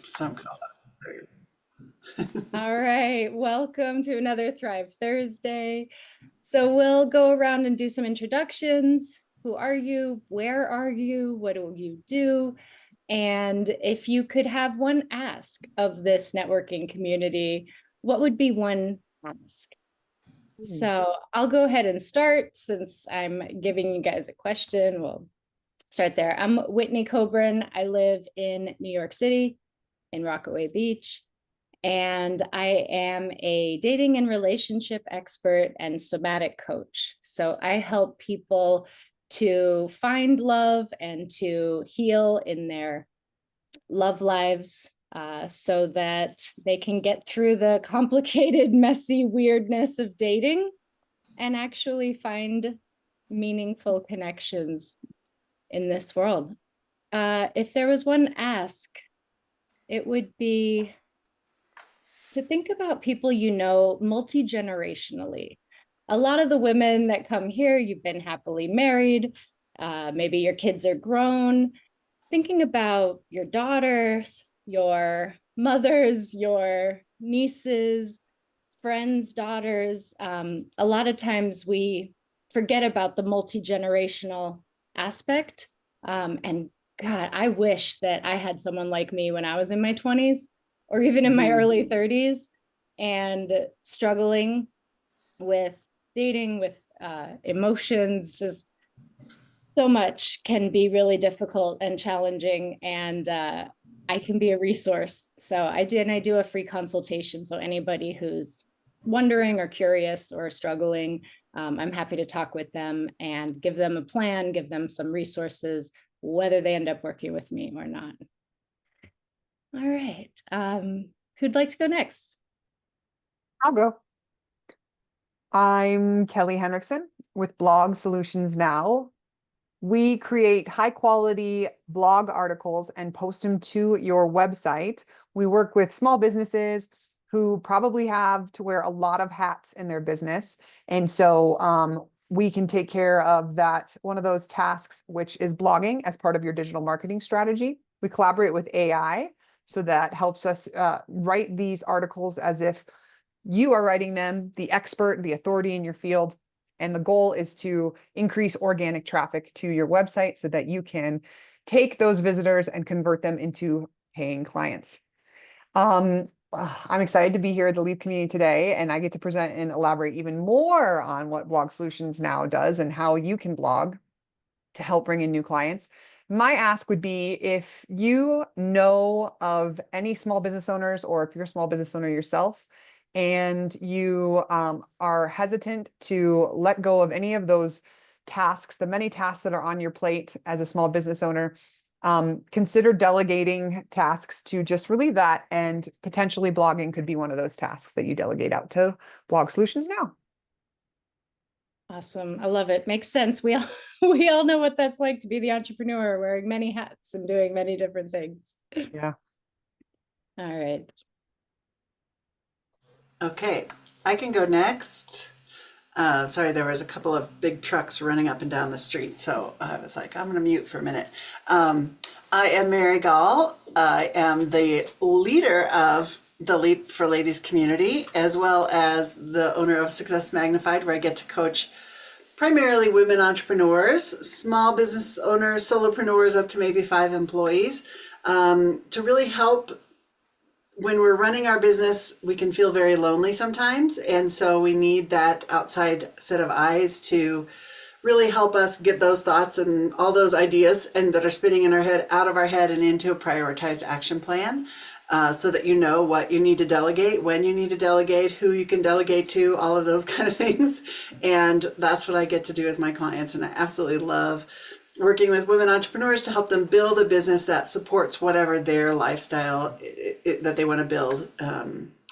Some call All right, welcome to another Thrive Thursday. So we'll go around and do some introductions. Who are you? Where are you? What do you do? And if you could have one ask of this networking community, what would be one ask? So I'll go ahead and start since I'm giving you guys a question. We'll start there. I'm Whitney Coburn. I live in New York City, in Rockaway Beach. And I am a dating and relationship expert and somatic coach. So I help people to find love and to heal in their love lives so that they can get through the complicated, messy weirdness of dating and actually find meaningful connections in this world. If there was one ask, it would be to think about people you know multi-generationally. A lot of the women that come here, you've been happily married, maybe your kids are grown. Thinking about your daughters, your mothers, your nieces, friends, daughters. A lot of times we forget about the multi-generational aspect. And God, I wish that I had someone like me when I was in my 20s or even in my early 30s and struggling with dating, with emotions, just so much can be really difficult and challenging. And I can be a resource. So I do a free consultation. So anybody who's wondering or curious or struggling, I'm happy to talk with them and give them a plan, give them some resources, whether they end up working with me or not. All right. Who'd like to go next? I'll go. I'm Kellie Henriksen with Blog Solutions Now. We create high quality blog articles and post them to your website. We work with small businesses who probably have to wear a lot of hats in their business. And so we can take care of that, one of those tasks, which is blogging as part of your digital marketing strategy. We collaborate with AI, so that helps us write these articles as if you are writing them, the expert, the authority in your field. And the goal is to increase organic traffic to your website so that you can take those visitors and convert them into paying clients. I'm excited to be here at the Leap community today, and I get to present and elaborate even more on what Blog Solutions Now does and how you can blog to help bring in new clients. My ask would be, if you know of any small business owners, or if you're a small business owner yourself, and you are hesitant to let go of any of those tasks, the many tasks that are on your plate as a small business owner, consider delegating tasks to just relieve that, and potentially blogging could be one of those tasks that you delegate out to Blog Solutions Now. Awesome. I love it. Makes sense. We all know what that's like to be the entrepreneur, wearing many hats and doing many different things. Yeah. All right. Okay, I can go next. Sorry, there was a couple of big trucks running up and down the street, so I was like, I'm going to mute for a minute. I am Mary Gall. I am the leader of the Leap for Ladies community, as well as the owner of Success Magnified, where I get to coach primarily women entrepreneurs, small business owners, solopreneurs up to maybe 5 employees, to really help. When we're running our business, we can feel very lonely sometimes. And so we need that outside set of eyes to really help us get those thoughts and all those ideas and that are spinning in our head out of our head and into a prioritized action plan, so that you know what you need to delegate, when you need to delegate, who you can delegate to, all of those kind of things. And that's what I get to do with my clients. And I absolutely love working with women entrepreneurs to help them build a business that supports whatever their lifestyle that they want to build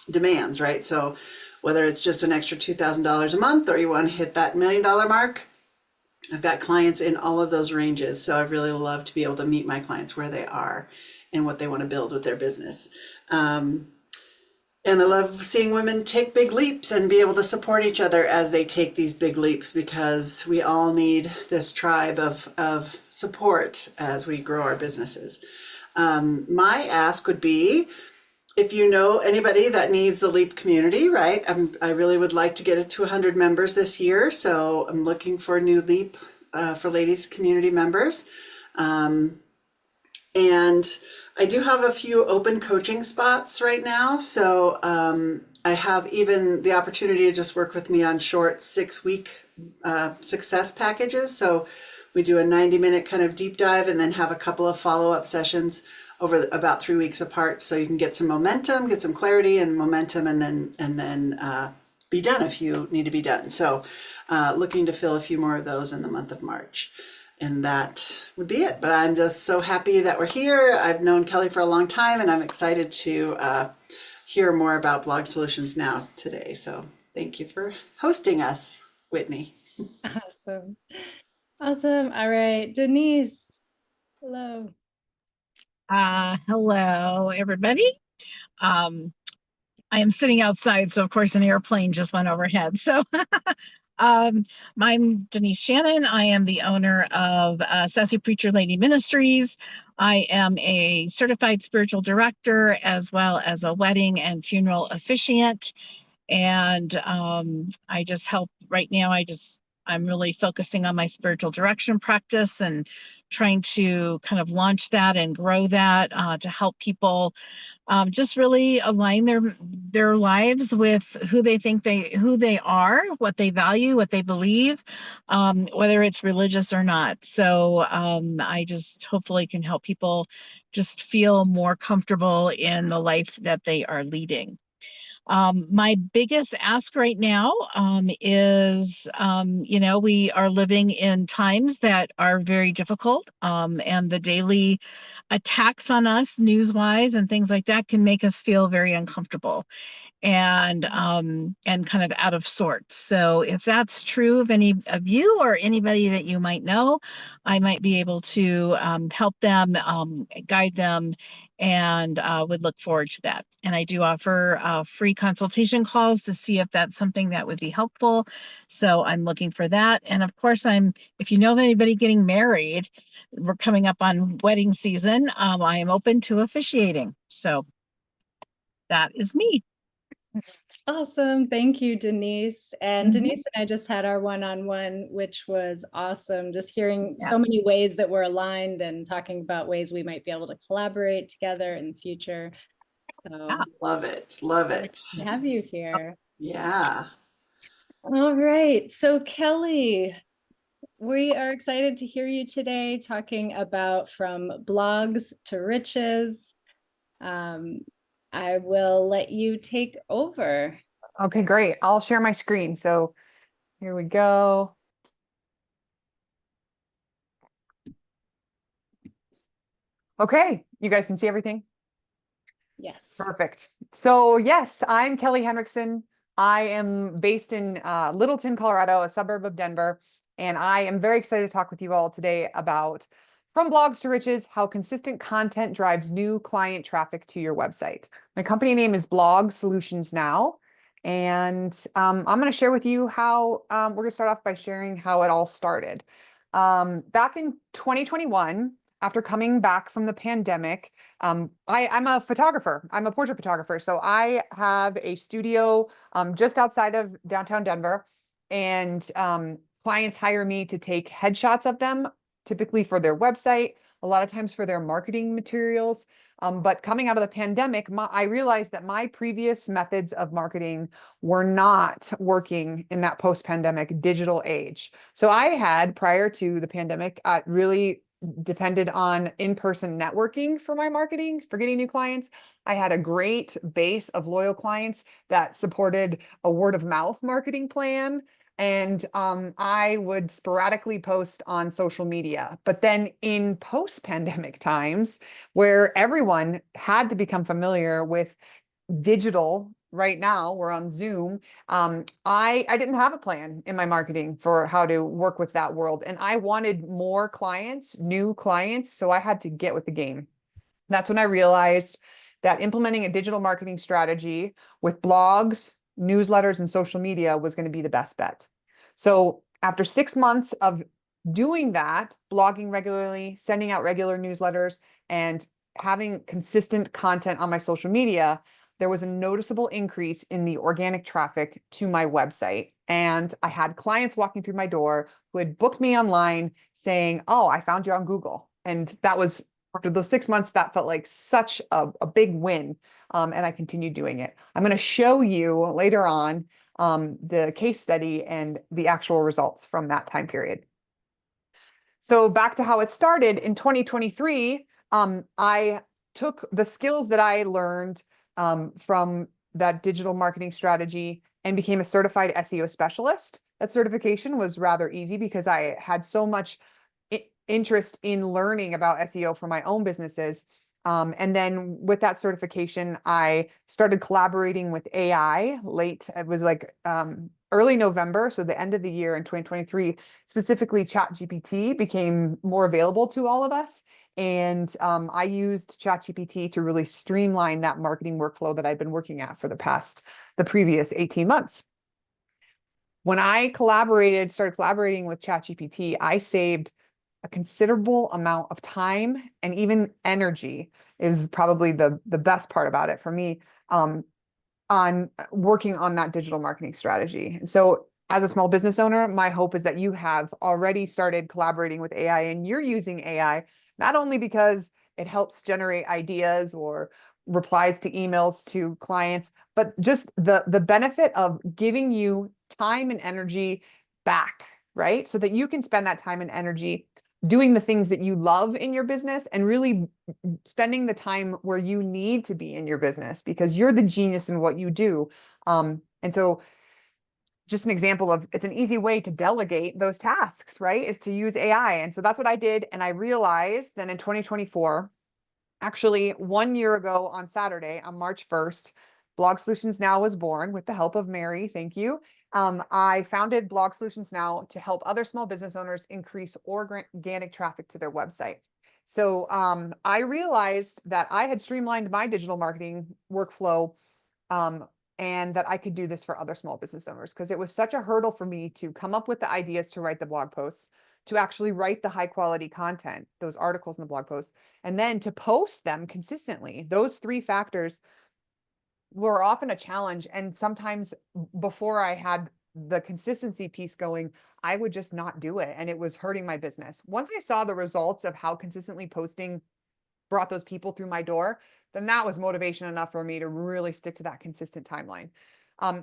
demands, right? So whether it's just an extra $2,000 a month, or you want to hit that $1 million mark, I've got clients in all of those ranges. So I really love to be able to meet my clients where they are and what they want to build with their business. And I love seeing women take big leaps and be able to support each other as they take these big leaps, because we all need this tribe of support as we grow our businesses. My ask would be, if you know anybody that needs the LEAP community, right? I really would like to get it to 100 members this year, so I'm looking for new LEAP for ladies community members. And I do have a few open coaching spots right now, so I have even the opportunity to just work with me on short 6-week success packages. So we do a 90-minute kind of deep dive and then have a couple of follow-up sessions over about 3 weeks apart, so you can get some momentum, get some clarity and momentum, and then be done if you need to be done. So looking to fill a few more of those in the month of March. And that would be it. But I'm just so happy that we're here. I've known Kellie for a long time, and I'm excited to hear more about Blog Solutions Now today. So thank you for hosting us, Whitney. Awesome. Awesome. All right, Denise. Hello. Hello, everybody. I am sitting outside, so of course an airplane just went overhead. So I'm Denise Shannon. I am the owner of Sassy Preacher Lady Ministries. I am a certified spiritual director as well as a wedding and funeral officiant. And I just help right now. I'm really focusing on my spiritual direction practice and trying to kind of launch that and grow that to help people just really align their lives with who they are, what they value, what they believe, whether it's religious or not. So I just hopefully can help people just feel more comfortable in the life that they are leading. My biggest ask right now is, we are living in times that are very difficult, and the daily attacks on us, news-wise and things like that, can make us feel very uncomfortable and kind of out of sorts. So if that's true of any of you or anybody that you might know, I might be able to help them, guide them, and would look forward to that. And I do offer free consultation calls to see if that's something that would be helpful. So I'm looking for that. And of course, if you know of anybody getting married, we're coming up on wedding season, I am open to officiating. So that is me. Awesome. Thank you, Denise. And Mhm. Denise and I just had our one-on-one, which was awesome. Just hearing Yeah. so many ways that we're aligned and talking about ways we might be able to collaborate together in the future. So Yeah. Love it. Love happy it. to have you here. Yeah. All right. So Kellie, we are excited to hear you today talking about from blogs to riches. I will let you take over. Okay, great. I'll share my screen. So here we go. Okay, you guys can see everything? Yes. Perfect. So yes, I'm Kellie Henriksen. I am based in Littleton, Colorado, a suburb of Denver, and I am very excited to talk with you all today about from blogs to riches, how consistent content drives new client traffic to your website. My company name is Blog Solutions Now, and I'm going to share with you how we're going to start off by sharing how it all started. Back in 2021, after coming back from the pandemic, I'm a photographer. I'm a portrait photographer. So I have a studio just outside of downtown Denver, and clients hire me to take headshots of them, typically for their website, a lot of times for their marketing materials. But coming out of the pandemic, I realized that my previous methods of marketing were not working in that post-pandemic digital age. So I had, prior to the pandemic, really depended on in-person networking for my marketing, for getting new clients. I had a great base of loyal clients that supported a word of mouth marketing plan. And I would sporadically post on social media. But then in post-pandemic times, where everyone had to become familiar with digital, right now we're on Zoom. I didn't have a plan in my marketing for how to work with that world, and I wanted more clients, new clients, so I had to get with the game. That's when I realized that implementing a digital marketing strategy with blogs, newsletters, and social media was going to be the best bet. So after 6 months of doing that, blogging regularly, sending out regular newsletters, and having consistent content on my social media, there was a noticeable increase in the organic traffic to my website. And I had clients walking through my door who had booked me online saying, "Oh, I found you on Google." And that was, after those 6 months, that felt like such a big win. And I continued doing it. I'm going to show you later on the case study and the actual results from that time period. So back to how it started in 2023, I took the skills that I learned from that digital marketing strategy and became a certified SEO specialist. That certification was rather easy because I had so much interest in learning about SEO for my own businesses. And then with that certification, I started collaborating with AI late. It was like early November, so the end of the year in 2023, specifically ChatGPT became more available to all of us. And I used ChatGPT to really streamline that marketing workflow that I've been working at for the previous 18 months. When I started collaborating with ChatGPT, I saved a considerable amount of time and even energy is probably the best part about it for me, on working on that digital marketing strategy. And so as a small business owner, my hope is that you have already started collaborating with AI and you're using AI, not only because it helps generate ideas or replies to emails to clients, but just the benefit of giving you time and energy back, right? So that you can spend that time and energy doing the things that you love in your business and really spending the time where you need to be in your business because you're the genius in what you do. And so just an example of, it's an easy way to delegate those tasks, right? Is to use AI. And so that's what I did. And I realized then in 2024, actually 1 year ago on Saturday, on March 1st, Blog Solutions Now was born with the help of Mary. Thank you. I founded Blog Solutions Now to help other small business owners increase organic traffic to their website. So I realized that I had streamlined my digital marketing workflow, and that I could do this for other small business owners because it was such a hurdle for me to come up with the ideas to write the blog posts, to actually write the high quality content, those articles in the blog posts, and then to post them consistently. Those three factors were often a challenge. And sometimes before I had the consistency piece going, I would just not do it. And it was hurting my business. Once I saw the results of how consistently posting brought those people through my door, then that was motivation enough for me to really stick to that consistent timeline.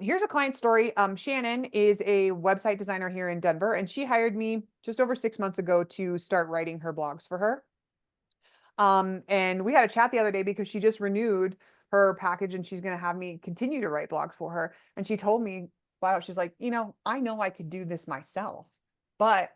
Here's a client story. Shannon is a website designer here in Denver, and she hired me just over 6 months ago to start writing her blogs for her. And we had a chat the other day because she just renewed her package and she's going to have me continue to write blogs for her. And she told me flat out, she's like, I know I could do this myself, but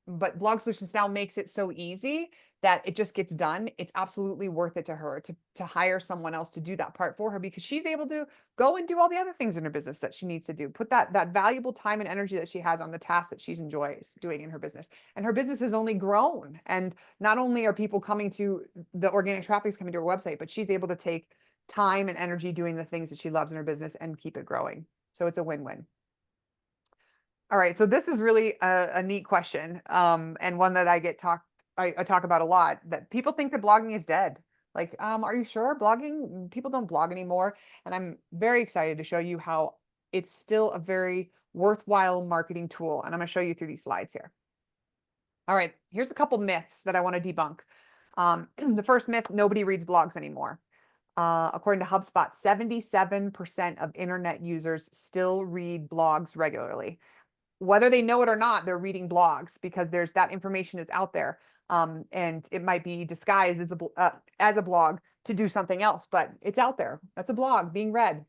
Blog Solutions Now makes it so easy that it just gets done. It's absolutely worth it to her to hire someone else to do that part for her because she's able to go and do all the other things in her business that she needs to do. Put that valuable time and energy that she has on the tasks that she enjoys doing in her business. And her business has only grown. And not only are people coming to the organic traffic is coming to her website, but she's able to take time and energy doing the things that she loves in her business and keep it growing. So it's a win-win. All right, so this is really a neat question, and one that I talk about a lot, that people think that blogging is dead. Like, are you sure blogging? People don't blog anymore. And I'm very excited to show you how it's still a very worthwhile marketing tool. And I'm going to show you through these slides here. All right, here's a couple myths that I want to debunk. The first myth, nobody reads blogs anymore. According to HubSpot, 77% of internet users still read blogs regularly. Whether they know it or not, they're reading blogs because that information is out there. And it might be disguised as a blog to do something else, but it's out there. That's a blog being read.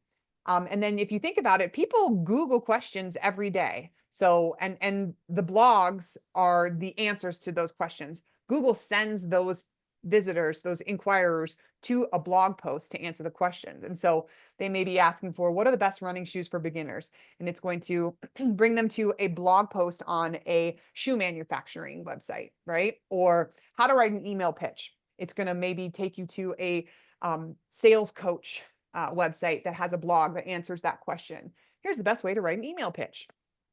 And then if you think about it, people Google questions every day. So, and the blogs are the answers to those questions. Google sends those visitors, those inquirers, to a blog post to answer the questions. And so they may be asking for, what are the best running shoes for beginners? And it's going to bring them to a blog post on a shoe manufacturing website, right? Or how to write an email pitch. It's going to maybe take you to a sales coach website that has a blog that answers that question. Here's the best way to write an email pitch.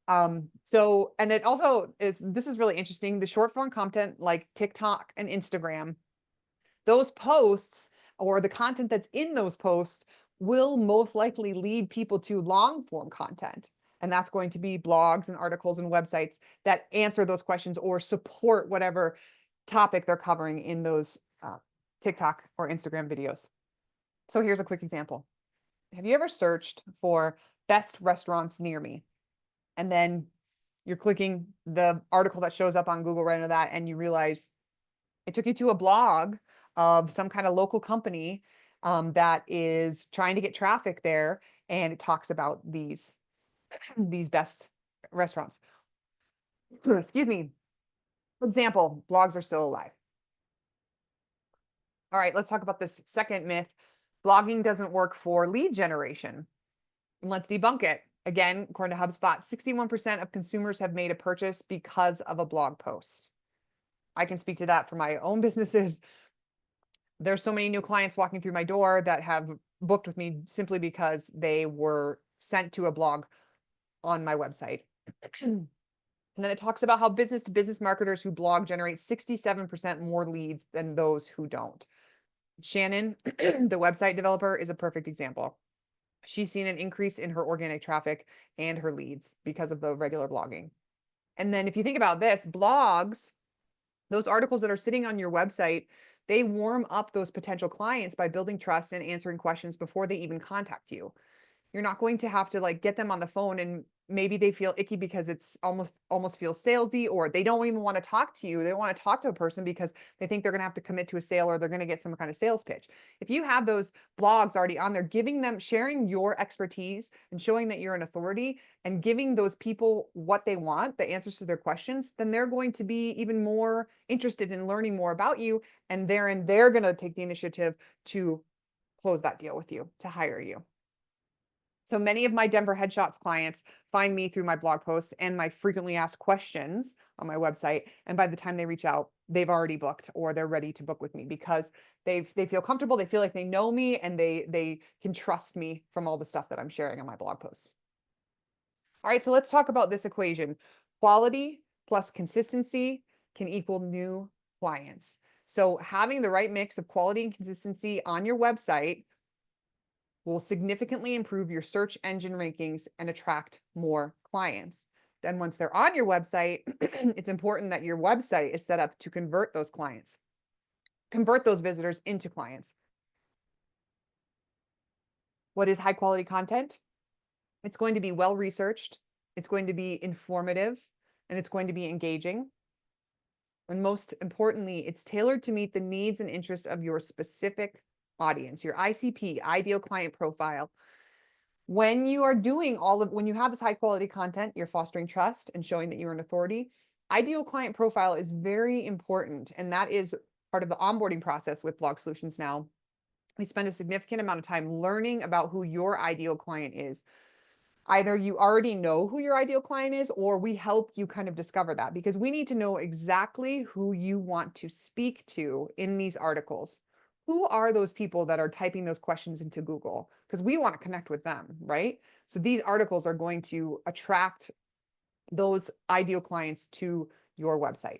And it also this is really interesting. The short form content like TikTok and Instagram Those posts or the content that's in those posts will most likely lead people to long form content. And that's going to be blogs and articles and websites that answer those questions or support whatever topic they're covering in those TikTok or Instagram videos. So here's a quick example. Have you ever searched for best restaurants near me? And then you're clicking the article that shows up on Google right under that, and you realize it took you to a blog of some kind of local company that is trying to get traffic there, and it talks about these best restaurants. Excuse me. For example, blogs are still alive. All right, let's talk about this second myth. Blogging doesn't work for lead generation. And let's debunk it. Again, according to HubSpot, 61% of consumers have made a purchase because of a blog post. I can speak to that for my own businesses. There's so many new clients walking through my door that have booked with me simply because they were sent to a blog on my website. And then it talks about how business to business marketers who blog generate 67% more leads than those who don't. Shannon, the website developer, is a perfect example. She's seen an increase in her organic traffic and her leads because of the regular blogging. And then if you think about this, blogs, those articles that are sitting on your website, they warm up those potential clients by building trust and answering questions before they even contact you. You're not going to have to like get them on the phone and maybe they feel icky because it's almost feels salesy, or they don't even want to talk to you. They want to talk to a person because they think they're going to have to commit to a sale or they're going to get some kind of sales pitch. If you have those blogs already on there, sharing your expertise and showing that you're an authority and giving those people what they want, the answers to their questions, then they're going to be even more interested in learning more about you. And they're going to take the initiative to close that deal with you, to hire you. So many of my Denver Headshots clients find me through my blog posts and my frequently asked questions on my website. And by the time they reach out, they've already booked or they're ready to book with me because they feel comfortable. They feel like they know me and they can trust me from all the stuff that I'm sharing on my blog posts. All right, so let's talk about this equation. Quality plus consistency can equal new clients. So having the right mix of quality and consistency on your website will significantly improve your search engine rankings and attract more clients. Then once they're on your website, it's important that your website is set up to convert those clients, convert those visitors into clients. What is high quality content? It's going to be well researched, it's going to be informative, and it's going to be engaging. And most importantly, it's tailored to meet the needs and interests of your specific audience, your ICP, ideal client profile. When you are doing when you have this high quality content, you're fostering trust and showing that you're an authority. Ideal client profile is very important. And that is part of the onboarding process with Blog Solutions Now. We spend a significant amount of time learning about who your ideal client is. Either you already know who your ideal client is, or we help you kind of discover that, because we need to know exactly who you want to speak to in these articles. Who are those people that are typing those questions into Google? Because we want to connect with them, right? So these articles are going to attract those ideal clients to your website.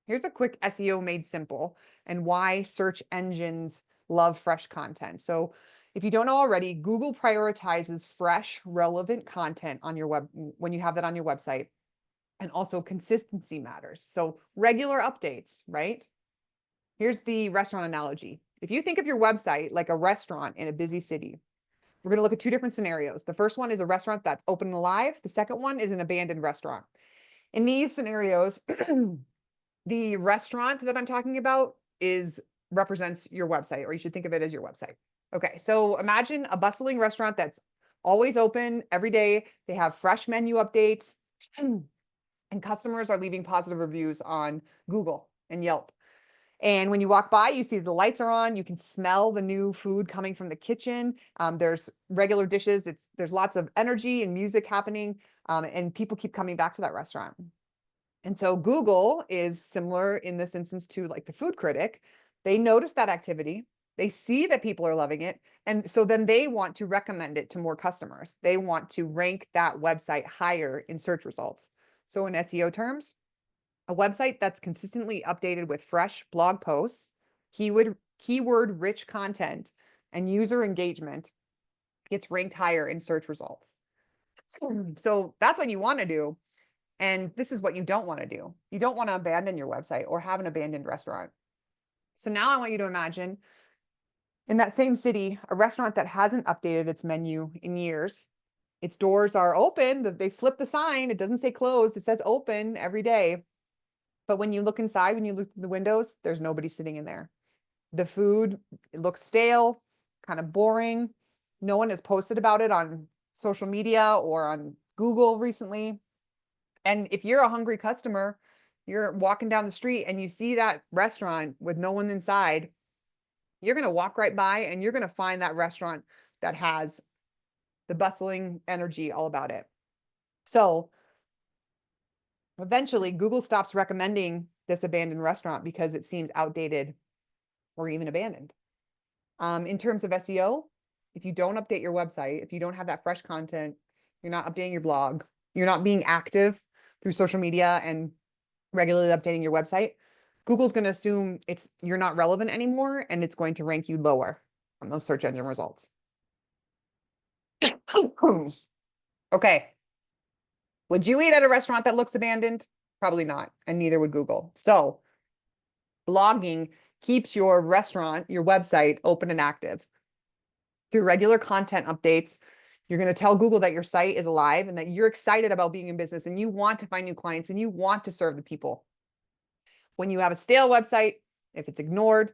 Here's a quick SEO made simple and why search engines love fresh content. So if you don't know already, Google prioritizes fresh, relevant content on your web when you have that on your website. And also consistency matters. So regular updates, right? Here's the restaurant analogy. If you think of your website like a restaurant in a busy city, we're going to look at two different scenarios. The first one is a restaurant that's open and alive. The second one is an abandoned restaurant. In these scenarios, the restaurant that I'm talking about represents your website, or you should think of it as your website. Okay, so imagine a bustling restaurant that's always open every day. They have fresh menu updates, and customers are leaving positive reviews on Google and Yelp. And when you walk by, you see the lights are on. You can smell the new food coming from the kitchen. There's regular dishes. There's lots of energy and music happening, and people keep coming back to that restaurant. And so Google is similar in this instance to like the food critic. They notice that activity. They see that people are loving it. And so then they want to recommend it to more customers. They want to rank that website higher in search results. So in SEO terms, A website that's consistently updated with fresh blog posts, keyword rich content, and user engagement gets ranked higher in search results. So that's what you want to do. And this is what you don't want to do. You don't want to abandon your website or have an abandoned restaurant. So now I want you to imagine in that same city, a restaurant that hasn't updated its menu in years. Its doors are open. They flip the sign. It doesn't say closed. It says open every day. But when you look inside, when you look through the windows, there's nobody sitting in there. The food, it looks stale, kind of boring. No one has posted about it on social media or on Google recently. And if you're a hungry customer, you're walking down the street and you see that restaurant with no one inside, you're going to walk right by and you're going to find that restaurant that has the bustling energy all about it. So eventually Google stops recommending this abandoned restaurant because it seems outdated or even abandoned. In terms of SEO, if you don't update your website, if you don't have that fresh content, you're not updating your blog, you're not being active through social media and regularly updating your website, Google's going to assume you're not relevant anymore, and it's going to rank you lower on those search engine results. Okay. Would you eat at a restaurant that looks abandoned? Probably not, and neither would Google. So blogging keeps your restaurant, your website open and active. Through regular content updates, you're going to tell Google that your site is alive and that you're excited about being in business and you want to find new clients and you want to serve the people. When you have a stale website, if it's ignored,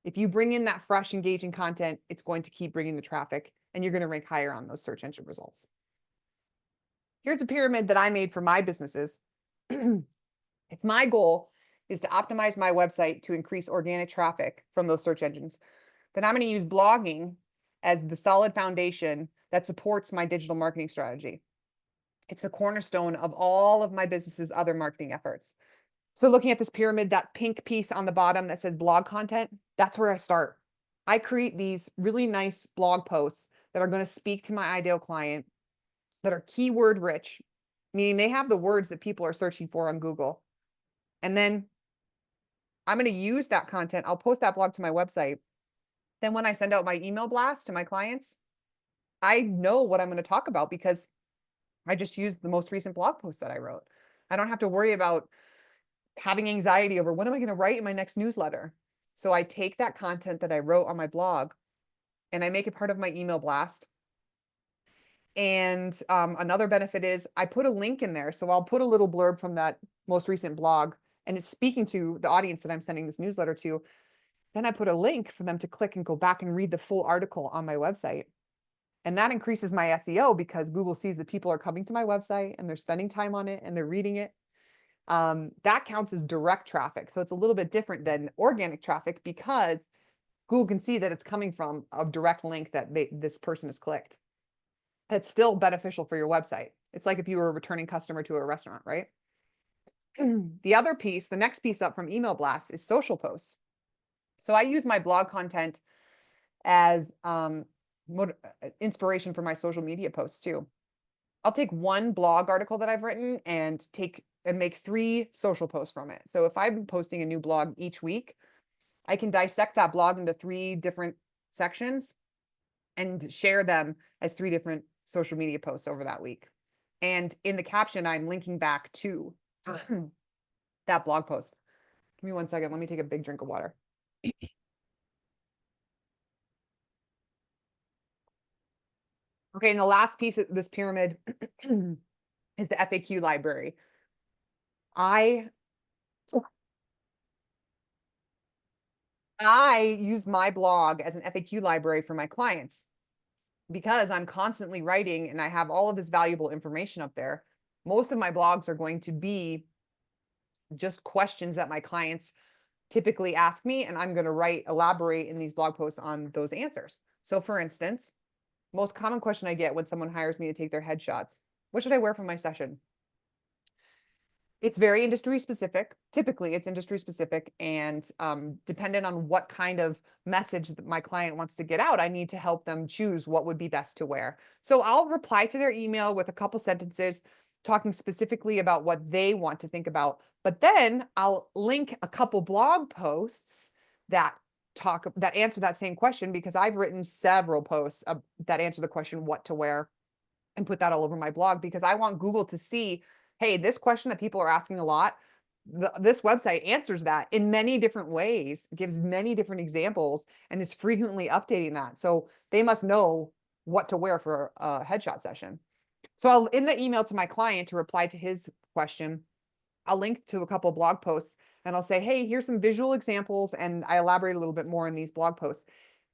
if you bring in that fresh, engaging content, it's going to keep bringing the traffic and you're going to rank higher on those search engine results. Here's a pyramid that I made for my businesses. If my goal is to optimize my website to increase organic traffic from those search engines, then I'm going to use blogging as the solid foundation that supports my digital marketing strategy. It's the cornerstone of all of my business's other marketing efforts. So looking at this pyramid, that pink piece on the bottom that says blog content, that's where I start. I create these really nice blog posts that are going to speak to my ideal client, that are keyword rich, meaning they have the words that people are searching for on Google. And then I'm going to use that content. I'll post that blog to my website. Then when I send out my email blast to my clients, I know what I'm going to talk about because I just used the most recent blog post that I wrote. I don't have to worry about having anxiety over what am I going to write in my next newsletter. So I take that content that I wrote on my blog and I make it part of my email blast. And another benefit is I put a link in there. So I'll put a little blurb from that most recent blog and it's speaking to the audience that I'm sending this newsletter to. Then I put a link for them to click and go back and read the full article on my website. And that increases my SEO because Google sees that people are coming to my website and they're spending time on it and they're reading it. That counts as direct traffic. So it's a little bit different than organic traffic because Google can see that it's coming from a direct link that this person has clicked. It's still beneficial for your website. It's like if you were a returning customer to a restaurant, right? The other piece, the next piece up from email blasts is social posts. So I use my blog content as inspiration for my social media posts too. I'll take one blog article that I've written and make 3 social posts from it. So if I'm posting a new blog each week, I can dissect that blog into 3 different sections and share them as 3 different social media posts over that week. And in the caption, I'm linking back to that blog post. Give me 1 second. Let me take a big drink of water. Okay, and the last piece of this pyramid is the FAQ library. I use my blog as an FAQ library for my clients because I'm constantly writing and I have all of this valuable information up there. Most of my blogs are going to be just questions that my clients typically ask me, and I'm going to elaborate in these blog posts on those answers. So for instance, most common question I get when someone hires me to take their headshots: what should I wear for my session? It's very industry specific. Typically, it's industry specific and dependent on what kind of message that my client wants to get out, I need to help them choose what would be best to wear. So I'll reply to their email with a couple sentences talking specifically about what they want to think about. But then I'll link a couple blog posts that answer that same question, because I've written several posts that answer the question what to wear, and put that all over my blog, because I want Google to see, hey, this question that people are asking a lot, this website answers that in many different ways, gives many different examples, and is frequently updating that. So they must know what to wear for a headshot session. So I'll, in the email to my client to reply to his question, I'll link to a couple of blog posts, and I'll say, hey, here's some visual examples. And I elaborate a little bit more in these blog posts.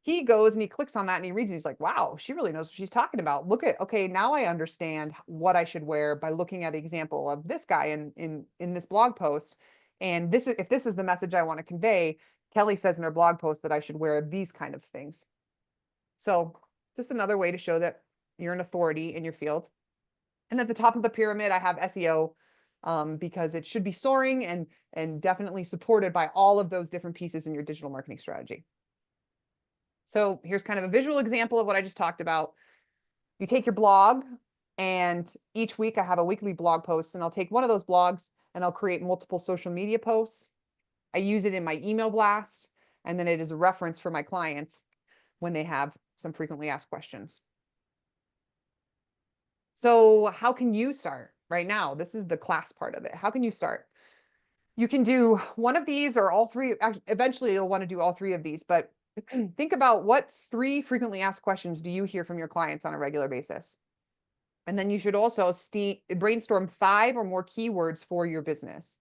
He goes and he clicks on that and he reads and he's like, wow, she really knows what she's talking about. Okay, now I understand what I should wear by looking at the example of this guy in this blog post. And this is, if this is the message I want to convey, Kelly says in her blog post that I should wear these kind of things. So just another way to show that you're an authority in your field. And at the top of the pyramid, I have SEO, because it should be soaring and definitely supported by all of those different pieces in your digital marketing strategy. So here's kind of a visual example of what I just talked about. You take your blog, and each week I have a weekly blog post, and I'll take one of those blogs and I'll create multiple social media posts. I use it in my email blast, and then it is a reference for my clients when they have some frequently asked questions. So how can you start right now? This is the class part of it. How can you start? You can do one of these or all three. Eventually you'll want to do all three of these, but think about what 3 frequently asked questions do you hear from your clients on a regular basis? And then you should also brainstorm 5 or more keywords for your business.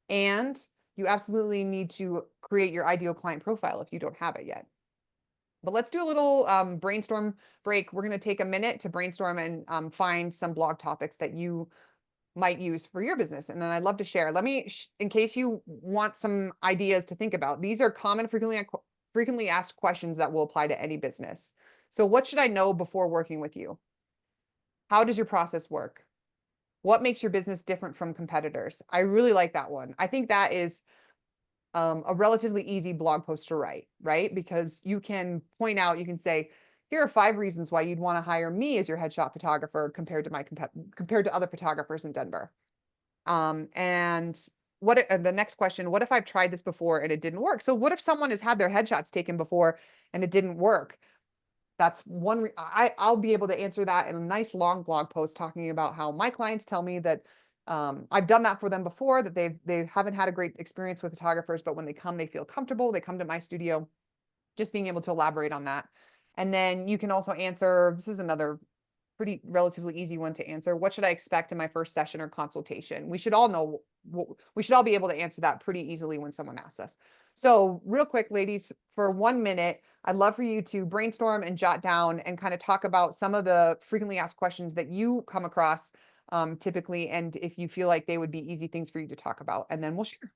And you absolutely need to create your ideal client profile if you don't have it yet. But let's do a little brainstorm break. We're going to take a minute to brainstorm and find some blog topics that you might use for your business. And then I'd love to share. Let me, in case you want some ideas to think about, these are common frequently asked questions that will apply to any business. So what should I know before working with you? How does your process work? What makes your business different from competitors? I really like that one. I think that is a relatively easy blog post to write, right? Because you can point out, you can say, here are 5 reasons why you'd want to hire me as your headshot photographer compared to other photographers in Denver. And the next question, what if I've tried this before and it didn't work? So what if someone has had their headshots taken before and it didn't work? That's one, I'll be able to answer that in a nice long blog post talking about how my clients tell me that I've done that for them before, that they haven't had a great experience with photographers, but when they come, they feel comfortable. They come to my studio, just being able to elaborate on that. And then you can also answer, this is another pretty relatively easy one to answer. What should I expect in my first session or consultation? We should all know, we should all be able to answer that pretty easily when someone asks us. So real quick, ladies, for 1 minute, I'd love for you to brainstorm and jot down and kind of talk about some of the frequently asked questions that you come across typically, and if you feel like they would be easy things for you to talk about, and then we'll share.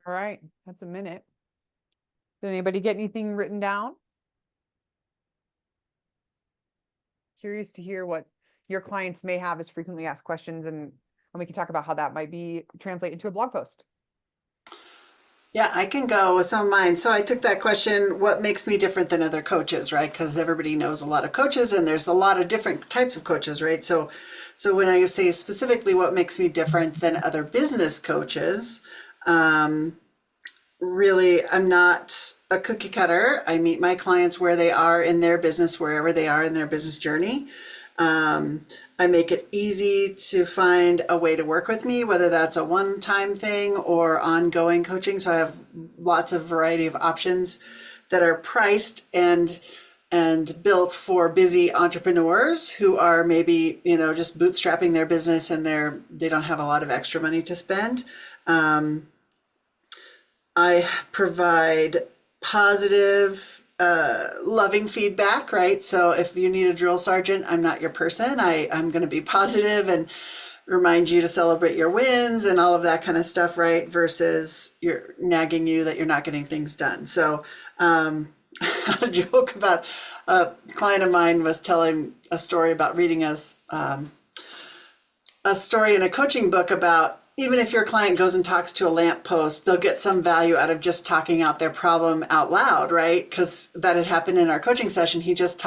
All right, that's a minute. Did anybody get anything written down? Curious to hear what your clients may have as frequently asked questions, and we can talk about how that might be translate into a blog post. Yeah, I can go with some of mine. So I took that question, what makes me different than other coaches, right? Because everybody knows a lot of coaches and there's a lot of different types of coaches, right? So when I say specifically what makes me different than other business coaches, really, I'm not a cookie cutter. I meet my clients where they are in their business, wherever they are in their business journey. I make it easy to find a way to work with me, whether that's a one-time thing or ongoing coaching. So I have lots of variety of options that are priced and built for busy entrepreneurs who are maybe, just bootstrapping their business and they don't have a lot of extra money to spend. I provide positive, loving feedback, right? So if you need a drill sergeant, I'm not your person. I'm going to be positive and remind you to celebrate your wins and all of that kind of stuff, right? Versus you're nagging you that you're not getting things done. So, I had a joke about a client of mine was telling a story about reading us a story in a coaching book about even if your client goes and talks to a lamppost, they'll get some value out of just talking out their problem out loud, right? Because that had happened in our coaching session. He just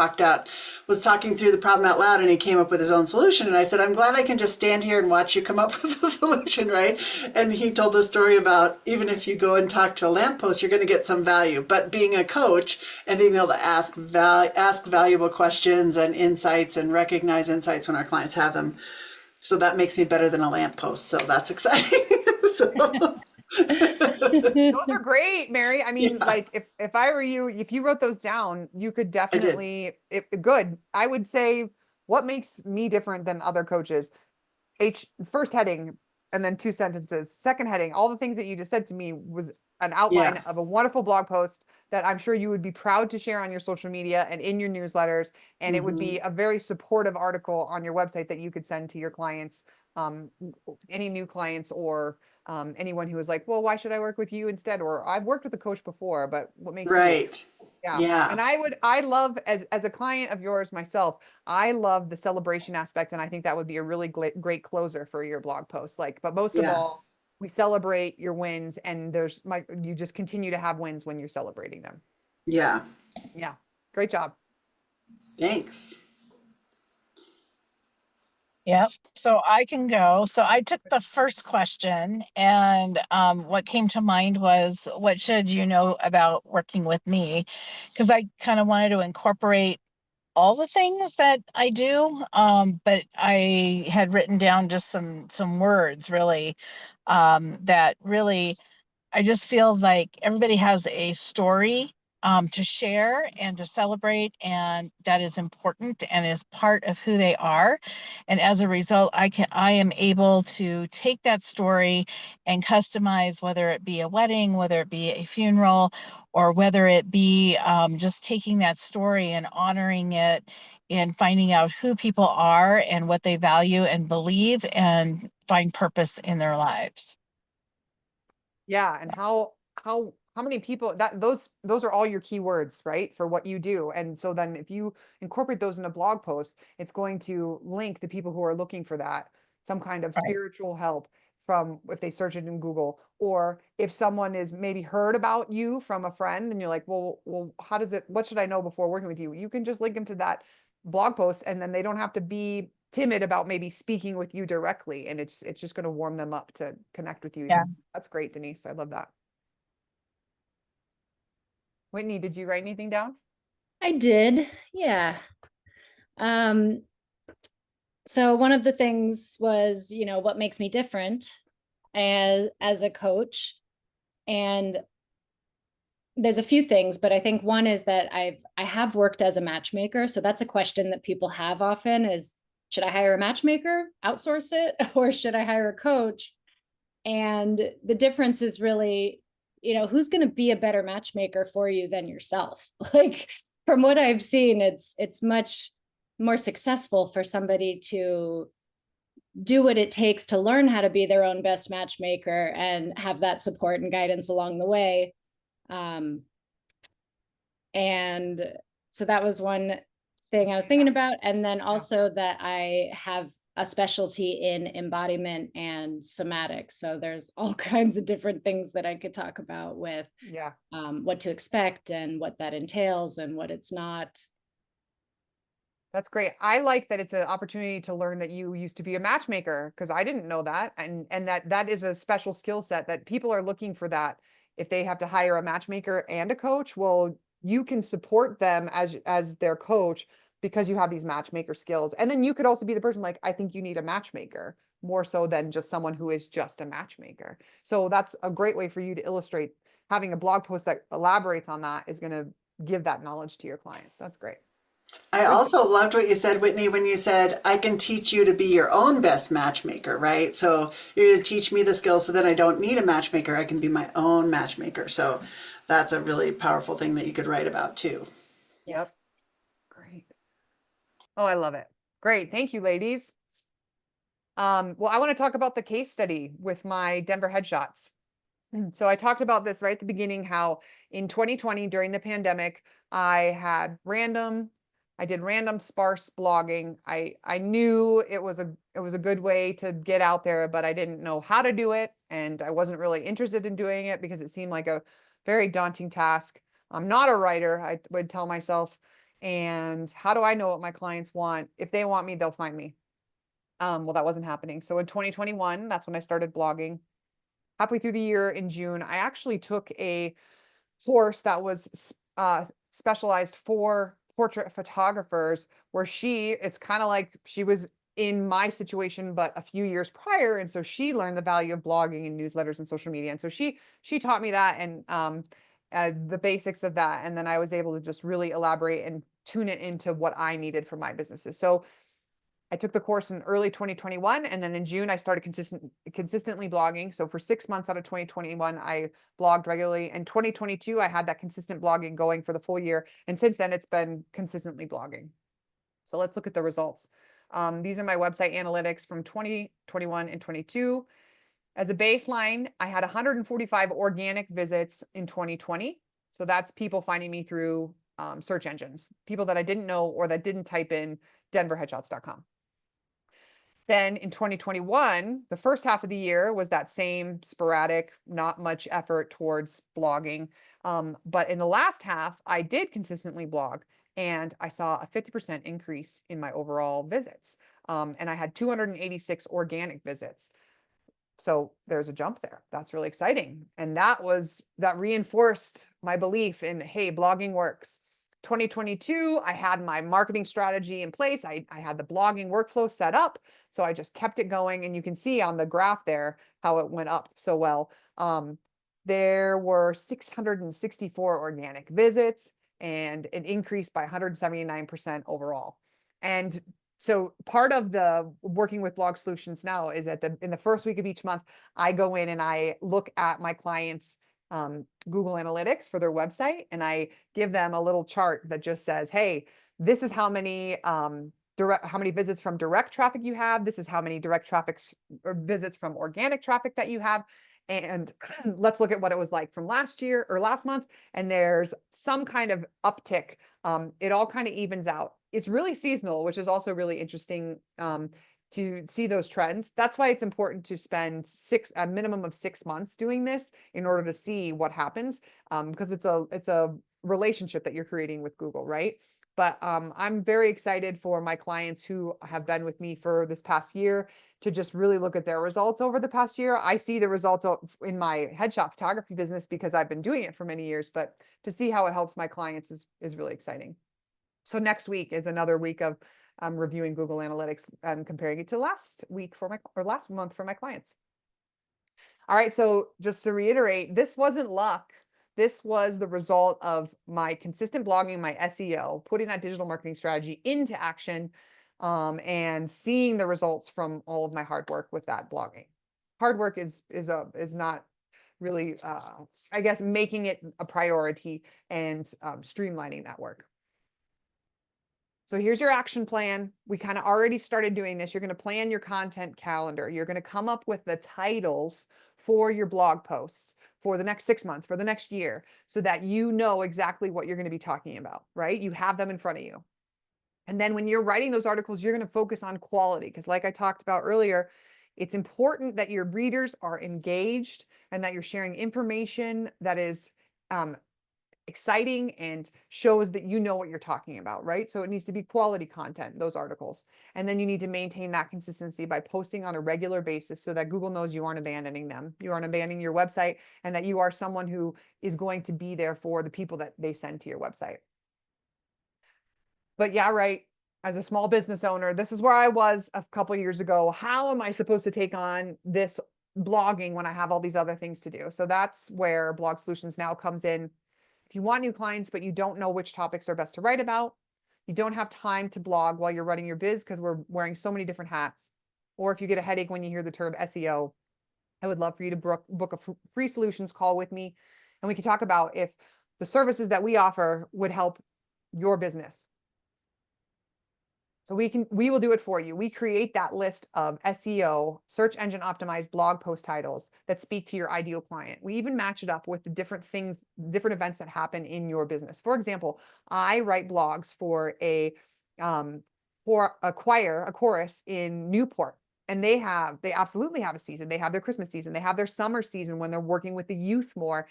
was talking through the problem out loud and he came up with his own solution. And I said, I'm glad I can just stand here and watch you come up with a solution, right? And he told the story about even if you go and talk to a lamppost, you're going to get some value. But being a coach and being able to ask valuable questions and insights and recognize insights when our clients have them. So that makes me better than a lamppost. So that's exciting. So, Those are great, Mary. I mean, yeah, like if I were you, if you wrote those down, you could I did. definitely, good. I would say what makes me different than other coaches? First heading and then two sentences. Second heading, all the things that you just said to me was an outline Yeah. of a wonderful blog post that I'm sure you would be proud to share on your social media and in your newsletters. And it would Hmm. be a very supportive article on your website that you could send to your clients, um, any new clients or anyone who is like, well, why should I work with you instead? Or I've worked with a coach before, but what makes you? Right. Yeah. Yeah. And I love as a client of yours myself, I love the celebration aspect. And I think that would be a really great closer for your blog post. Like, but most of Yeah. all, we celebrate your wins and you just continue to have wins when you're celebrating them. Yeah. Yeah. Great job. Thanks. Yep. So I can go. So I took the first question, and what came to mind was, what should you know about working with me? Because I kind of wanted to incorporate all the things that I do, but I had written down just some words really, that really I just feel like everybody has a story to share and to celebrate, and that is important and is part of who they are. And as a result, I am able to take that story and customize, whether it be a wedding, whether it be a funeral, or whether it be just taking that story and honoring it and finding out who people are and what they value and believe and find purpose in their lives. Yeah. And how many people those are all your keywords, right? For what you do. And so then if you incorporate those in a blog post, it's going to link the people who are looking for that, some kind of Right. spiritual help from if they search it in Google, or if someone is maybe heard about you from a friend and you're like, well, what should I know before working with you? You can just link them to that blog post and then they don't have to be timid about maybe speaking with you directly. And it's just going to warm them up to connect with you Yeah. even. That's great, Denise. I love that. Whitney, did you write anything down? I did. Yeah. Um, so one of the things was, what makes me different as a coach. And there's a few things, but I think one is that I have worked as a matchmaker. So that's a question that people have often is, should I hire a matchmaker, outsource it, or should I hire a coach? And the difference is really, who's going to be a better matchmaker for you than yourself? Like from what I've seen, it's much more successful for somebody to do what it takes to learn how to be their own best matchmaker and have that support and guidance along the way. And so that was one thing I was thinking about. And then also that I have a specialty in embodiment and somatic. So there's all kinds of different things that I could talk about with Yeah. what to expect and what that entails and what it's not. That's great. I like that it's an opportunity to learn that you used to be a matchmaker because I didn't know that. And that is a special skill set that people are looking for that. If they have to hire a matchmaker and a coach, well, you can support them as their coach, because you have these matchmaker skills. And then you could also be the person like, I think you need a matchmaker more so than just someone who is just a matchmaker. So that's a great way for you to illustrate. Having a blog post that elaborates on that is going to give that knowledge to your clients. That's great. I Good. also loved what you said, Whitney, when you said, I can teach you to be your own best matchmaker, right? So you're going to teach me the skills so that I don't need a matchmaker. I can be my own matchmaker. So that's a really powerful thing that you could write about too. Yep. Great. Oh, I love it. Great. Thank you, ladies. Well, I want to talk about the case study with my Denver headshots. So I talked about this right at the beginning, how in 2020 during the pandemic, I did random sparse blogging. I knew it was a good way to get out there, but I didn't know how to do it, and I wasn't really interested in doing it because it seemed like a very daunting task. I'm not a writer, I would tell myself, and how do I know what my clients want? If they want me, they'll find me. Well, that wasn't happening. So in 2021, that's when I started blogging. Halfway through the year in June, I actually took a course that was specialized for portrait photographers, where it's kind of like she was in my situation, but a few years prior. And so she learned the value of blogging and newsletters and social media. And so she taught me that and the basics of that. And then I was able to just really elaborate and tune it into what I needed for my businesses. So I took the course in early 2021, and then in June, I started consistently blogging. So for 6 months out of 2021, I blogged regularly. In 2022, I had that consistent blogging going for the full year. And since then, it's been consistently blogging. So let's look at the results. These are my website analytics from 2021 and 22. As a baseline, I had 145 organic visits in 2020. So that's people finding me through search engines, people that I didn't know or that didn't type in denverheadshots.com. Then in 2021, the first half of the year was that same sporadic, not much effort towards blogging. But in the last half, I did consistently blog, and I saw a 50% increase in my overall visits. And I had 286 organic visits. So there's a jump there. That's really exciting. And that reinforced my belief in, hey, blogging works. 2022, I had my marketing strategy in place. I had the blogging workflow set up. So I just kept it going. And you can see on the graph there how it went up so well. There were 664 organic visits and an increase by 179% overall. And so part of the working with Blog Solutions now is that in the first week of each month, I go in and I look at my clients' Google Analytics for their website, and I give them a little chart that just says, hey, this is how many visits from direct traffic you have. This is how many direct traffic or visits from organic traffic that you have. And let's look at what it was like from last year or last month. And there's some kind of uptick. It all kind of evens out. It's really seasonal, which is also really interesting to see those trends. That's why it's important to spend a minimum of 6 months doing this in order to see what happens, because it's a relationship that you're creating with Google, right? But I'm very excited for my clients who have been with me for this past year to just really look at their results over the past year. I see the results in my headshot photography business because I've been doing it for many years, but to see how it helps my clients is really exciting. So next week is another week of reviewing Google Analytics and comparing it to last month for my clients. All right, so just to reiterate, this wasn't luck. This was the result of my consistent blogging, my SEO, putting that digital marketing strategy into action, and seeing the results from all of my hard work with that blogging. Hard work is not really, I guess, making it a priority and streamlining that work. So here's your action plan. We kind of already started doing this. You're going to plan your content calendar. You're going to come up with the titles for your blog posts for the next 6 months, for the next year, so that you know exactly what you're going to be talking about, right? You have them in front of you. And then when you're writing those articles, you're going to focus on quality, because like I talked about earlier, it's important that your readers are engaged and that you're sharing information that is exciting and shows that you know what you're talking about, right? So it needs to be quality content, those articles. And then you need to maintain that consistency by posting on a regular basis so that Google knows you aren't abandoning them. You aren't abandoning your website, and that you are someone who is going to be there for the people that they send to your website. But yeah, right. As a small business owner, this is where I was a couple years ago. How am I supposed to take on this blogging when I have all these other things to do? So that's where Blog Solutions Now comes in. If you want new clients, but you don't know which topics are best to write about, you don't have time to blog while you're running your biz because we're wearing so many different hats, or if you get a headache when you hear the term SEO, I would love for you to book a free solutions call with me, and we can talk about if the services that we offer would help your business. So we will do it for you. We create that list of SEO, search engine optimized blog post titles that speak to your ideal client. We even match it up with the different things, different events that happen in your business. For example, I write blogs um, for a choir, a chorus in Newport. And they absolutely have a season. They have their Christmas season. They have their summer season when they're working with the youth more.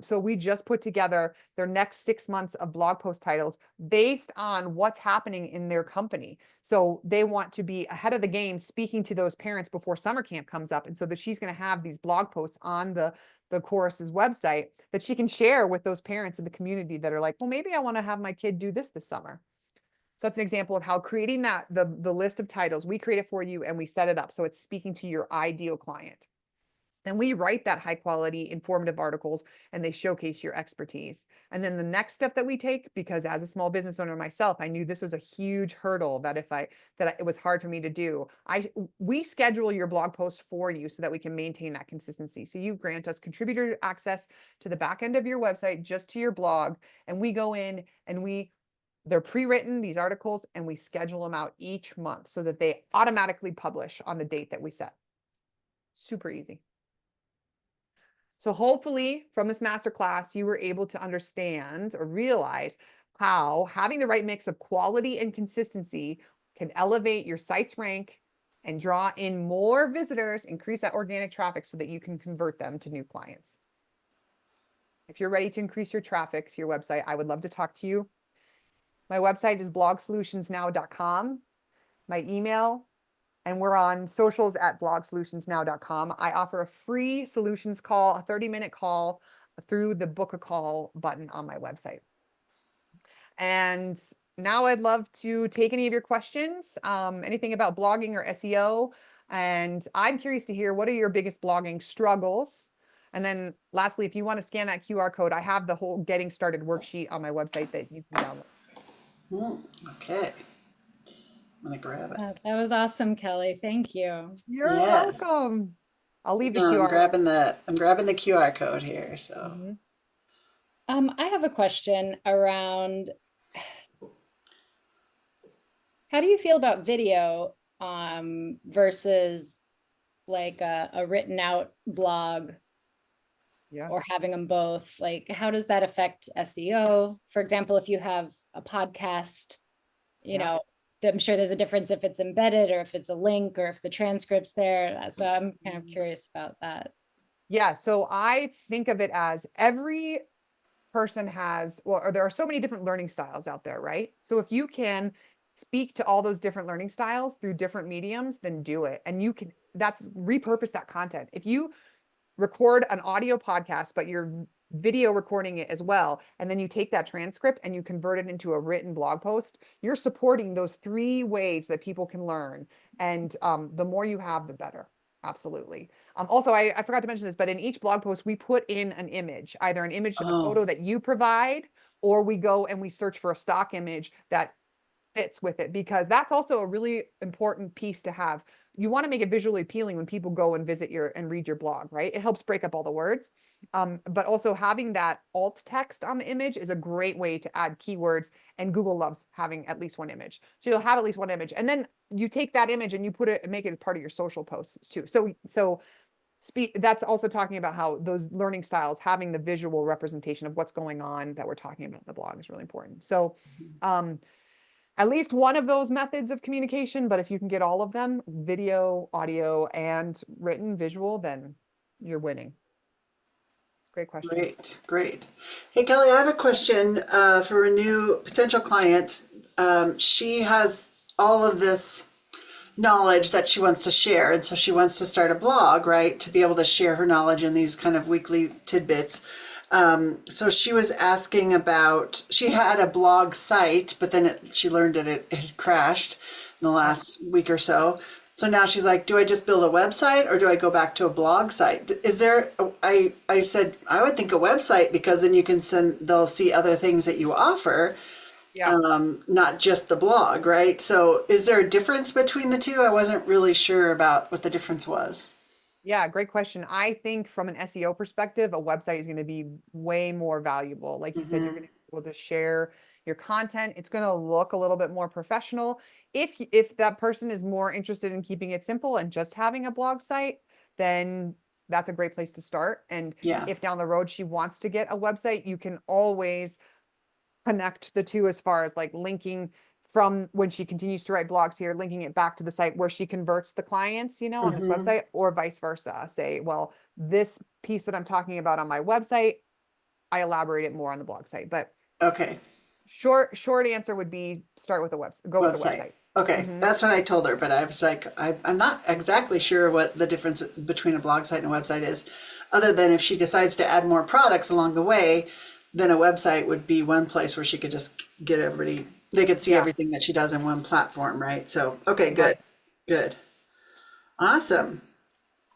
So we just put together their next 6 months of blog post titles based on what's happening in their company. So they want to be ahead of the game, speaking to those parents before summer camp comes up. And so that she's going to have these blog posts on the chorus's website that she can share with those parents in the community that are like, well, maybe I want to have my kid do this summer. So that's an example of how creating the list of titles, we create it for you and we set it up so it's speaking to your ideal client. Then we write that high quality informative articles and they showcase your expertise. And then the next step that we take, because as a small business owner myself, I knew this was a huge hurdle that it was hard for me to do. We schedule your blog posts for you so that we can maintain that consistency. So you grant us contributor access to the back end of your website, just to your blog. And we go in and they're pre-written, these articles, and we schedule them out each month so that they automatically publish on the date that we set. Super easy. So hopefully from this masterclass, you were able to understand or realize how having the right mix of quality and consistency can elevate your site's rank and draw in more visitors, increase that organic traffic so that you can convert them to new clients. If you're ready to increase your traffic to your website, I would love to talk to you. My website is blogsolutionsnow.com. My email, and we're on socials at blogsolutionsnow.com. I offer a free solutions call, a 30-minute call through the book a call button on my website. And now I'd love to take any of your questions, anything about blogging or SEO. And I'm curious to hear, what are your biggest blogging struggles? And then lastly, if you want to scan that QR code, I have the whole getting started worksheet on my website that you can download. Okay. I'm gonna grab it. That was awesome, Kelly. Thank you. You're Yes. welcome. I'll leave the No, QR. I'm grabbing the QR code here. So I have a question around how do you feel about video versus like a written out blog Yeah. or having them both? Like, how does that affect SEO? For example, if you have a podcast, you know, I'm sure there's a difference if it's embedded or if it's a link or if the transcript's there. So I'm kind of curious about that. Yeah. So I think of it as every person has, or there are so many different learning styles out there, right? So if you can speak to all those different learning styles through different mediums, then do it. And that's repurpose that content. If you record an audio podcast, but you're video recording it as well, and then you take that transcript and you convert it into a written blog post, you're supporting those 3 ways that people can learn. And the more you have, the better. Absolutely. Also, I forgot to mention this, but in each blog post, we put in an image, either an image, a photo that you provide, or we go and we search for a stock image that fits with it, because that's also a really important piece to have. You want to make it visually appealing when people go and visit and read your blog, right? It helps break up all the words. But also having that alt text on the image is a great way to add keywords, and Google loves having at least one image. So you'll have at least one image, and then you take that image and you put it and make it part of your social posts too. So that's also talking about how those learning styles, having the visual representation of what's going on that we're talking about in the blog, is really important. So at least one of those methods of communication, but if you can get all of them, video, audio, and written visual, then you're winning. Great question. great. Hey, Kelly, I have a question for a new potential client. She has all of this knowledge that she wants to share, and so she wants to start a blog, right, to be able to share her knowledge in these kind of weekly tidbits. So she was asking about, she had a blog site, but then she learned that it had crashed in the last week or so. So now she's like, do I just build a website or do I go back to a blog site? Is there, I said, I would think a website because then you can send, they'll see other things that you offer, Yeah. not just the blog, right? So is there a difference between the two? I wasn't really sure about what the difference was. Yeah, great question. I think from an SEO perspective, a website is going to be way more valuable. Like you said, you're Mm-hmm. going to be able to share your content. It's going to look a little bit more professional. If that person is more interested in keeping it simple and just having a blog site, then that's a great place to start. And Yeah. if down the road she wants to get a website, you can always connect the two as far as like linking from when she continues to write blogs here, linking it back to the site where she converts the clients, on this Mm-hmm. website, or vice versa. Say, well, this piece that I'm talking about on my website, I elaborate it more on the blog site. But Okay. short answer would be start with a website, go with a Website. website. Okay, Hmm. that's what I told her, but I was like, I'm not exactly sure what the difference between a blog site and a website is, other than if she decides to add more products along the way, then a website would be one place where she could just get everybody, they could see Yeah, everything that she does in one platform, right? So, okay, good, right. good. Awesome.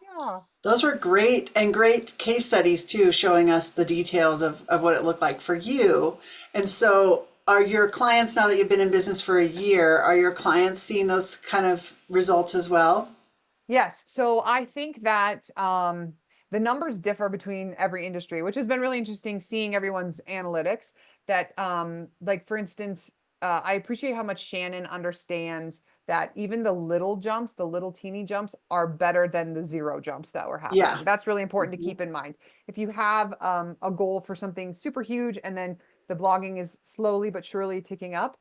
Yeah. Those were great and great case studies too, showing us the details of what it looked like for you. And so are your clients, now that you've been in business for a year, are your clients seeing those kind of results as well? Yes. So I think that the numbers differ between every industry, which has been really interesting seeing everyone's analytics. That, like, for instance, I appreciate how much Shannon understands that even the little jumps, the little teeny jumps, are better than the zero jumps that were Yeah. happening. That's really important to Mhm. keep in mind. If you have a goal for something super huge and then the blogging is slowly but surely ticking up,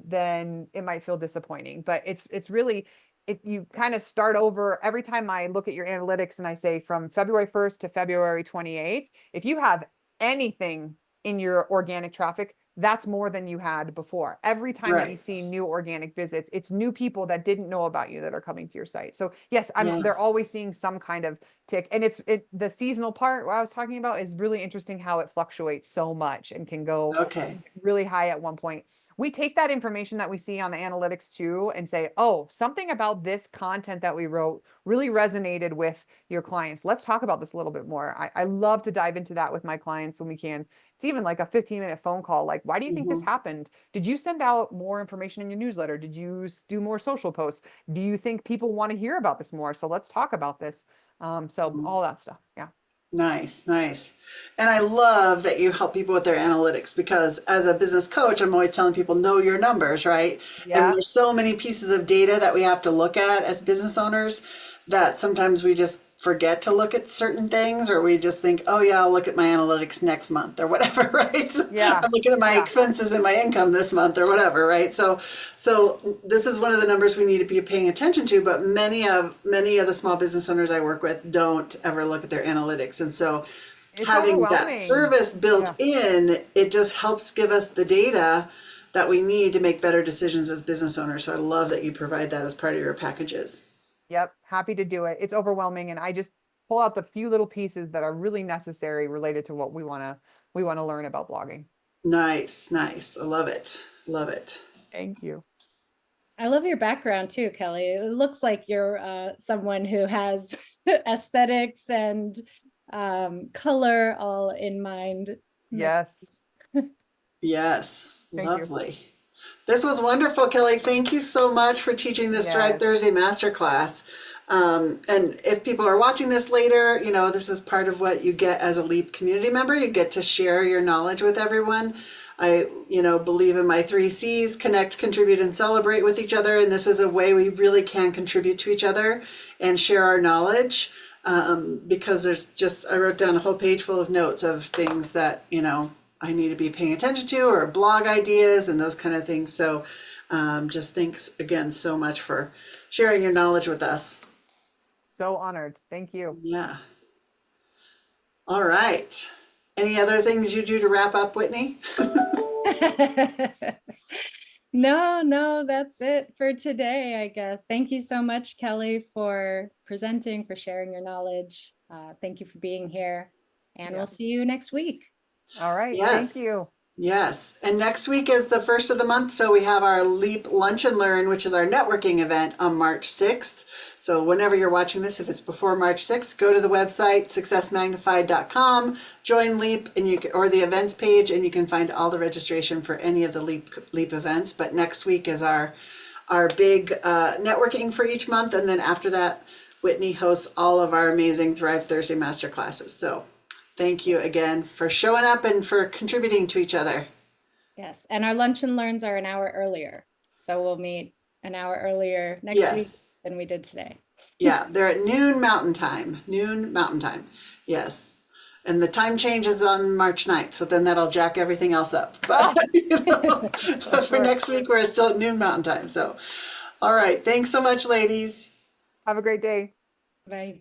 then it might feel disappointing. But it's really, if you kind of start over every time I look at your analytics and I say from February 1st to February 28th, if you have anything in your organic traffic, that's more than you had before. Every time that you Right. see new organic visits, it's new people that didn't know about you that are coming to your site. So yes, Yeah. they're always seeing some kind of tick. And the seasonal part what I was talking about is really interesting how it fluctuates so much and can go Okay. really high at one point. We take that information that we see on the analytics too and say, oh, something about this content that we wrote really resonated with your clients. Let's talk about this a little bit more. I love to dive into that with my clients when we can. It's even like a 15-minute phone call. Like, why do you think this Hmm. happened? Did you send out more information in your newsletter? Did you do more social posts? Do you think people want to hear about this more? So let's talk about this. So all that stuff. Yeah. Nice, nice. And I love that you help people with their analytics because as a business coach, I'm always telling people know your numbers, right? And Yeah. there's so many pieces of data that we have to look at as business owners that sometimes we just forget to look at certain things or we just think, oh yeah, I'll look at my analytics next month or whatever, right? Yeah. I'm looking at my Yeah. expenses and my income this month or whatever, right? So this is one of the numbers we need to be paying attention to, but many of the small business owners I work with don't ever look at their analytics. And so It's having that overwhelming. service built Yeah. in, it just helps give us the data that we need to make better decisions as business owners. So I love that you provide that as part of your packages. Yep, happy to do it. It's overwhelming, and I just pull out the few little pieces that are really necessary related to what we wanna learn about blogging. Nice, nice. I love it. Love it. Thank you. I love your background too, Kelly. It looks like you're someone who has aesthetics and color all in mind. Yes, Yes, thank you. lovely. This was wonderful, Kelly. Thank you so much for teaching this Thrive Yes, Thursday masterclass. And if people are watching this later, this is part of what you get as a LEAP community member. You get to share your knowledge with everyone. I, believe in my 3 C's: connect, contribute, and celebrate with each other. And this is a way we really can contribute to each other and share our knowledge. Because I wrote down a whole page full of notes of things that, I need to be paying attention to, or blog ideas and those kind of things. So just thanks again so much for sharing your knowledge with us. so honored. Thank you. Yeah. All right. Any other things you do to wrap up, Whitney? No, no, that's it for today, I guess. Thank you so much, Kelly, for presenting, for sharing your knowledge. Thank you for being here. And Yeah. we'll see you next week. All right. Yes. Thank you. Yes. And next week is the first of the month. So we have our Leap Lunch and Learn, which is our networking event on March 6th. So whenever you're watching this, if it's before March 6th, go to the website, successmagnified.com, join Leap, and you can, or the events page, and you can find all the registration for any of the Leap events. But next week is our big networking for each month. And then after that, Whitney hosts all of our amazing Thrive Thursday masterclasses. So thank you again for showing up and for contributing to each other. Yes. And our lunch and learns are an hour earlier. So we'll meet an hour earlier next week Yes. than we did today. Yeah, they're at noon Mountain Time. Noon Mountain Time. Yes. And the time changes on March 9th, so then that'll jack everything else up. But, but for next week, we're still at noon Mountain Time. So, all right. Thanks so much, ladies. Have a great day. Bye.